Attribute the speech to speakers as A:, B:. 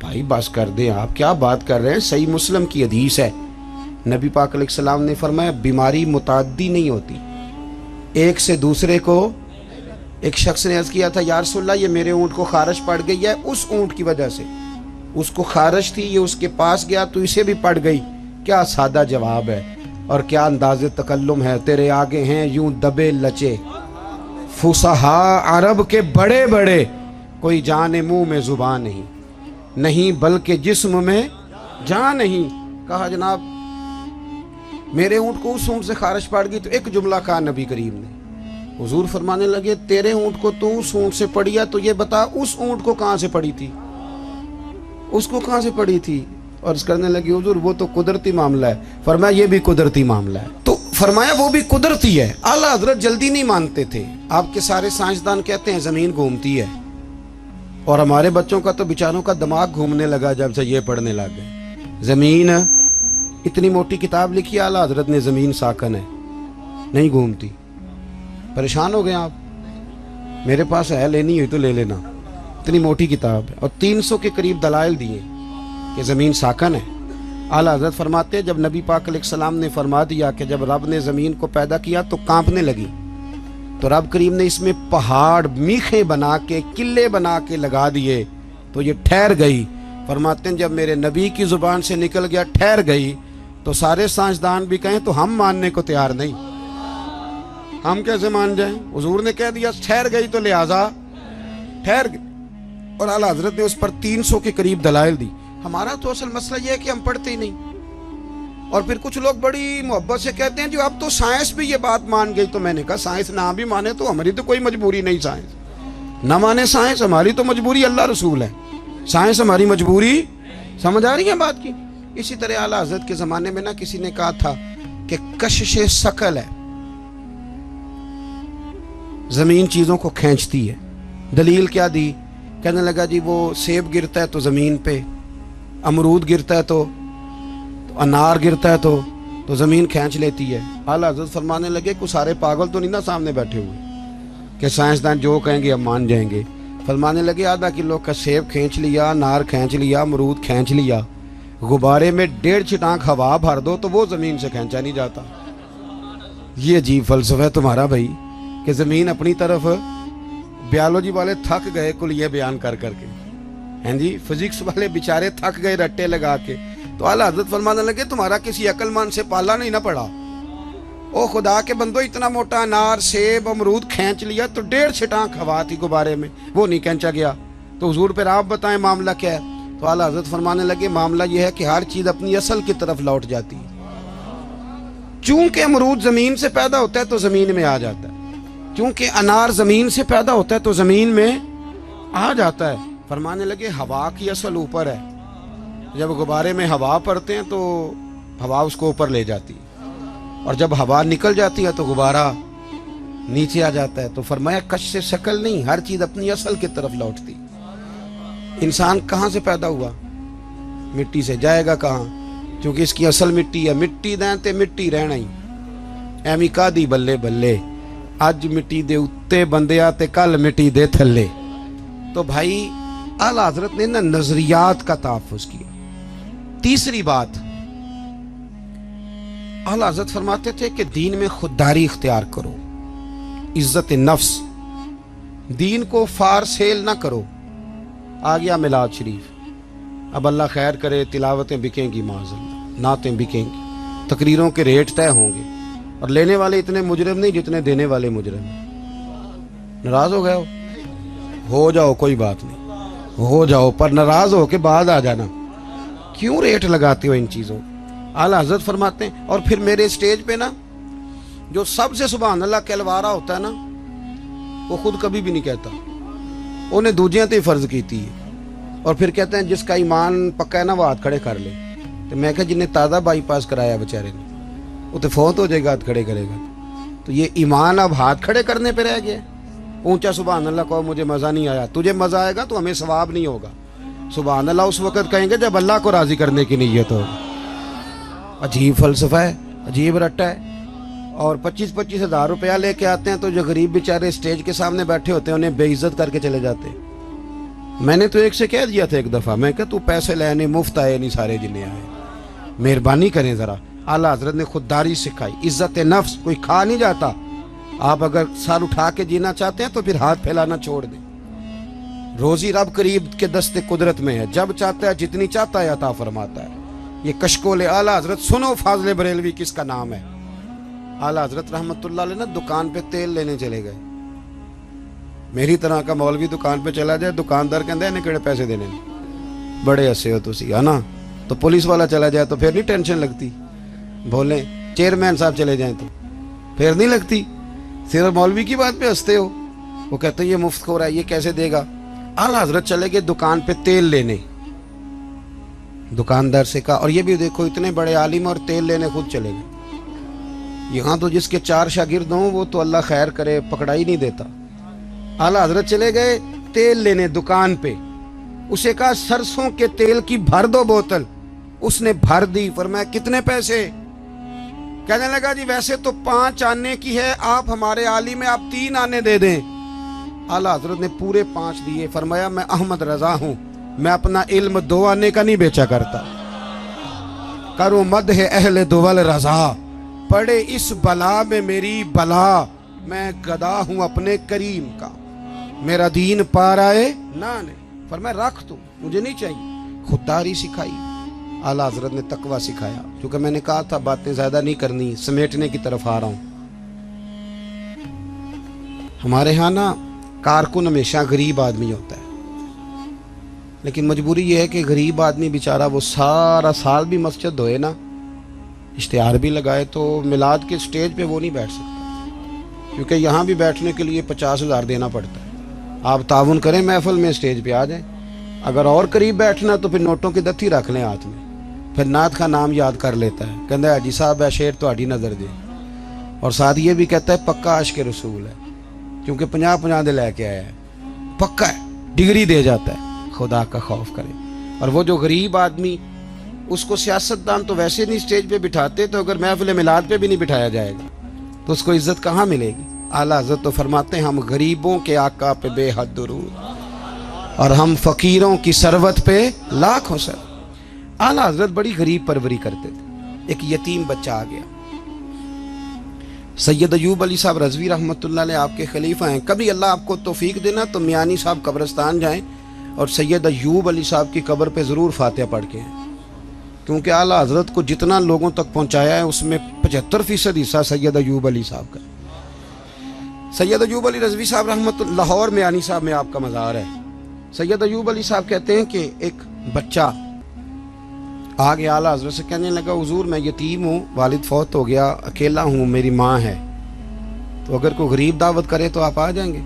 A: بھائی بس کر دیں، آپ کیا بات کر رہے ہیں؟ صحیح مسلم کی حدیث ہے، نبی پاک علیہ السلام نے فرمایا بیماری متعدی نہیں ہوتی، ایک سے دوسرے کو۔ ایک شخص نے عرض کیا تھا یا رسول اللہ یہ میرے اونٹ کو خارش پڑ گئی ہے اس اونٹ کی وجہ سے، اس کو خارش تھی، یہ اس کے پاس گیا تو اسے بھی پڑ گئی۔ کیا سادہ جواب ہے اور کیا انداز تکلم ہے، تیرے آگے ہیں یوں دبے لچے فصحاء عرب کے بڑے بڑے، کوئی جان منہ میں زبان نہیں بلکہ جسم میں جان نہیں۔ کہا جناب میرے اونٹ کو اس اونٹ سے خارش پڑ گئی، تو ایک جملہ کہا نبی کریم نے، حضور فرمانے لگے تیرے اونٹ کو تو اس اونٹ سے پڑی ہے، تو یہ بتا اس اونٹ کو کہاں سے پڑی تھی، اس کو کہاں سے پڑی تھی؟ اور اس کرنے لگی حضور وہ تو قدرتی معاملہ ہے۔ فرمایا یہ بھی قدرتی معاملہ ہے، تو فرمایا وہ بھی قدرتی ہے۔ اعلیٰ حضرت جلدی نہیں مانتے تھے۔ آپ کے سارے سائنسدان کہتے ہیں زمین گھومتی ہے، اور ہمارے بچوں کا تو بیچاروں کا دماغ گھومنے لگا جب سے یہ پڑھنے لگ گئے۔ زمین اتنی موٹی کتاب لکھی اعلیٰ حضرت نے، زمین ساکن ہے نہیں گھومتی۔ پریشان ہو گئے آپ؟ میرے پاس ہے، لینی ہوئی تو لے لینا، اتنی موٹی کتاب ہے، اور 300 کے قریب دلائل دیے کہ زمین ساکن ہے۔ اعلیٰ حضرت فرماتے ہیں جب نبی پاک علیہ السلام نے فرما دیا کہ جب رب نے زمین کو پیدا کیا تو کانپنے لگی، تو رب کریم نے اس میں پہاڑ میخیں بنا کے قلعے بنا کے لگا دیے تو یہ ٹھہر گئی۔ فرماتے ہیں جب میرے نبی کی زبان سے نکل گیا ٹھہر گئی، تو سارے سائنسدان بھی کہیں تو ہم ماننے کو تیار نہیں، ہم کیسے مان جائیں؟ حضور نے کہہ دیا ٹھہر گئی تو لہذا ٹھہر گئی، اور اعلیٰ حضرت نے اس پر 300 کے قریب دلائل دی۔ ہمارا تو اصل مسئلہ یہ ہے کہ ہم پڑھتے ہی نہیں، اور پھر کچھ لوگ بڑی محبت سے کہتے ہیں جو اب تو سائنس بھی یہ بات مان گئی۔ تو میں نے کہا سائنس نہ بھی مانے تو ہماری تو کوئی مجبوری نہیں، سائنس نہ مانے سائنس ہماری تو مجبوری اللہ رسول ہے، سائنس ہماری مجبوری۔ سمجھ آ رہی ہے بات کی؟ اسی طرح اعلیٰ حضرت کے زمانے میں کسی نے کہا تھا کہ کشش ثقل ہے، زمین چیزوں کو کھینچتی ہے۔ دلیل کیا دی؟ کہنے لگا جی وہ سیب گرتا ہے تو زمین پہ، امرود گرتا ہے تو انار گرتا ہے تو زمین کھینچ لیتی ہے۔ اعلیٰ حضرت فرمانے لگے کوئی سارے پاگل تو نہیں نا سامنے بیٹھے ہوئے کہ سائنسدان جو کہیں گے ہم مان جائیں گے۔ فرمانے لگے آدھا کلو کا سیب کھینچ لیا، انار کھینچ لیا، امرود کھینچ لیا، غبارے میں 1.5 چھٹانک ہوا بھر دو تو وہ زمین سے کھینچا نہیں جاتا۔ یہ عجیب فلسفہ ہے تمہارا بھائی کہ زمین اپنی طرف، بیالوجی والے تھک گئے کل یہ بیان کر کے، ہیں جی فزکس والے بیچارے تھک گئے رٹے لگا کے۔ تو اعلیٰ حضرت فرمانے لگے تمہارا کسی عقل مند سے پالا نہیں نہ پڑا، او خدا کے بندو اتنا موٹا انار سیب امرود کھینچ لیا تو 1.5 چھٹانک ہوا تھی غبارے میں، وہ نہیں کھینچا گیا۔ تو حضور پھر آپ بتائیں معاملہ کیا ہے؟ تو اعلیٰ حضرت فرمانے لگے معاملہ یہ ہے کہ ہر چیز اپنی اصل کی طرف لوٹ جاتی ہے۔ چونکہ امرود زمین سے پیدا ہوتا ہے تو زمین میں آ جاتا ہے، چونکہ انار زمین سے پیدا ہوتا ہے تو زمین میں آ جاتا ہے۔ فرمانے لگے ہوا کی اصل اوپر ہے، جب غبارے میں ہوا پڑتے ہیں تو ہوا اس کو اوپر لے جاتی ہے، اور جب ہوا نکل جاتی ہے تو غبارہ نیچے آ جاتا ہے۔ تو فرمایا کش سے شکل نہیں، ہر چیز اپنی اصل کی طرف لوٹتی۔ انسان کہاں سے پیدا ہوا؟ مٹی سے، جائے گا کہاں؟ چونکہ اس کی اصل مٹی ہے، مٹی دیں تے مٹی رہنا ہی، ایمی کا دی بلے بلے، اج مٹی دے اتے بندیا تے کل مٹی دے تھلے۔ تو بھائی اعلیٰ حضرت نے نظریات کا تحفظ کیا۔ تیسری بات، اعلیٰ حضرت فرماتے تھے کہ دین میں خودداری اختیار کرو، عزت نفس، دین کو فار سیل نہ کرو۔ آ گیا میلاد شریف، اب اللہ خیر کرے تلاوتیں بکیں گی، معاذ اللہ نعتیں بکیں گی، تقریروں کے ریٹ طے ہوں گے، اور لینے والے اتنے مجرم نہیں جتنے دینے والے مجرم ہیں۔ ناراض ہو گئے ہو جاؤ، کوئی بات نہیں، ہو جاؤ، پر ناراض ہو کے بعد آ جانا، کیوں ریٹ لگاتے ہو ان چیزوں؟ اعلیٰ حضرت فرماتے ہیں، اور پھر میرے اسٹیج پہ جو سب سے سبحان اللہ کہلوارا ہوتا ہے وہ خود کبھی بھی نہیں کہتا، انہیں دوجیاں تے فرض کیتی ہے، اور پھر کہتے ہیں جس کا ایمان پکا ہے وہ ہاتھ کھڑے کر لے۔ تو میں کہا جنہیں تازہ بائی پاس کرایا بیچارے نے، وہ تو فوت ہو جائے گا ہاتھ کھڑے کرے گا، تو یہ ایمان اب ہاتھ کھڑے کرنے پہ رہ گیا۔ اونچا سبحان اللہ کہو مجھے مزہ نہیں آیا، تجھے مزہ آئے گا تو ہمیں ثواب نہیں ہوگا۔ سبحان اللہ اس وقت کہیں گے جب اللہ کو راضی کرنے کی نیت ہو۔ عجیب فلسفہ ہے، عجیب رٹا ہے۔ اور 25-25 ہزار روپیہ لے کے آتے ہیں تو جو غریب بیچارے اسٹیج کے سامنے بیٹھے ہوتے ہیں انہیں بے عزت کر کے چلے جاتے ہیں۔ میں نے تو ایک سے کہہ دیا تھا ایک دفعہ، میں کہ تو پیسے لینے مفت آئے نہیں سارے جنے آئے، مہربانی کریں ذرا۔ اعلیٰ حضرت نے خودداری سکھائی، عزت نفس، کوئی کھا نہیں جاتا۔ آپ اگر سر اٹھا کے جینا چاہتے ہیں تو پھر ہاتھ پھیلانا چھوڑ دیں۔ روزی رب قریب کے دست قدرت میں ہے، جب چاہتا ہے جتنی چاہتا ہے عطا فرماتا ہے۔ یہ کشکول اعلیٰ حضرت سنو، فاضل بریلوی کس کا نام ہے۔ اعلیٰ حضرت رحمت اللہ علیہ نا دکان پہ تیل لینے چلے گئے۔ میری طرح کا مولوی دکان پہ چلا جائے، دکاندار کہندے انہیں کیڑے پیسے دینے، بڑے ہسے ہو تسی ہے نا۔ تو پولیس والا چلا جائے تو پھر نہیں ٹینشن لگتی، بولیں چیئرمین صاحب چلے جائیں تو پھر نہیں لگتی۔ صرف مولوی کی بات پہ ہنستے ہو، وہ کہتے ہیں یہ مفت خور ہے، یہ کیسے دے گا۔ اعلیٰ حضرت چلے گئے دکان پہ تیل لینے، دکاندار سے کہا، اور یہ بھی دیکھو اتنے بڑے عالم اور تیل لینے خود چلے گئے۔ یہاں تو جس کے 4 شاگرد ہوں وہ تو اللہ خیر کرے پکڑا ہی نہیں دیتا۔ اعلیٰ حضرت چلے گئے تیل لینے دکان پہ، اسے کہا سرسوں کے تیل کی بھر دو بوتل، اس نے بھر دی۔ فرمایا کتنے پیسے؟ کہنے لگا جی ویسے تو 5 آنے کی ہے، آپ ہمارے عالم میں آپ 3 آنے دے دیں۔ اعلیٰ حضرت نے پورے 5 دیے۔ فرمایا میں احمد رضا ہوں، میں اپنا علم 2 آنے کا نہیں بیچا کرتا۔ کرو مدح اہل دول رضا، پڑے اس بلا میں میری بلا، میں گدا ہوں اپنے کریم کا، میرا دین پار آئے نہ نہیں۔ فرمایا رکھ تو، مجھے نہیں چاہیے۔ خودداری سکھائی، اعلیٰ حضرت نے تقویٰ سکھایا، کیونکہ میں نے کہا تھا باتیں زیادہ نہیں کرنی، سمیٹنے کی طرف آ رہا ہوں۔ ہمارے ہاں نا کارکن ہمیشہ غریب آدمی ہوتا ہے، لیکن مجبوری یہ ہے کہ غریب آدمی بیچارہ وہ سارا سال بھی مسجد دھوئے نا، اشتہار بھی لگائے، تو میلاد کے سٹیج پہ وہ نہیں بیٹھ سکتا، کیونکہ یہاں بھی بیٹھنے کے لیے 50,000 دینا پڑتا ہے۔ آپ تعاون کریں محفل میں سٹیج پہ آ جائیں، اگر اور قریب بیٹھنا تو پھر نوٹوں کی دتھی رکھ لیں ہاتھ میں، پھر نعت کا نام یاد کر لیتا ہے، کہتا ہے حاجی صاحب ہے شیر تو ہاڈی نظر دے، اور ساتھ یہ بھی کہتا ہے پکا عاشق رسول ہے، کیونکہ 50 دے لے کے آیا ہے، پکا ہے، ڈگری دے جاتا ہے۔ خدا کا خوف کرے۔ اور وہ جو غریب آدمی، اس کو سیاستدان تو ویسے نہیں سٹیج پہ بٹھاتے، تو اگر محفل میلاد پہ بھی نہیں بٹھایا جائے گا تو اس کو عزت کہاں ملے گی۔ اعلیٰ حضرت تو فرماتے ہیں ہم غریبوں کے آقا پہ بے حد درود، اور ہم فقیروں کی ثروت پہ لاکھوں سر۔ اعلیٰ حضرت بڑی غریب پروری کرتے تھے۔ ایک یتیم بچہ آ گیا، سید ایوب علی صاحب رضوی رحمۃ اللہ علیہ آپ کے خلیفہ ہیں، کبھی اللہ آپ کو توفیق دینا تو میانی صاحب قبرستان جائیں اور سید ایوب علی صاحب کی قبر پہ ضرور فاتحہ پڑھ کے ہیں، کیونکہ اعلیٰ حضرت کو جتنا لوگوں تک پہنچایا ہے اس میں 75% حصہ سید ایوب علی صاحب کا۔ سید ایوب علی رضوی صاحب رحمۃ اللہ، لاہور میانی صاحب میں آپ کا مزار ہے۔ سید ایوب علی صاحب کہتے ہیں کہ ایک بچہ آگے اعلیٰ حضرت سے کہنے لگا حضور میں یتیم ہوں، والد فوت ہو گیا، اکیلا ہوں، میری ماں ہے، تو اگر کوئی غریب دعوت کرے تو آپ آ جائیں گے؟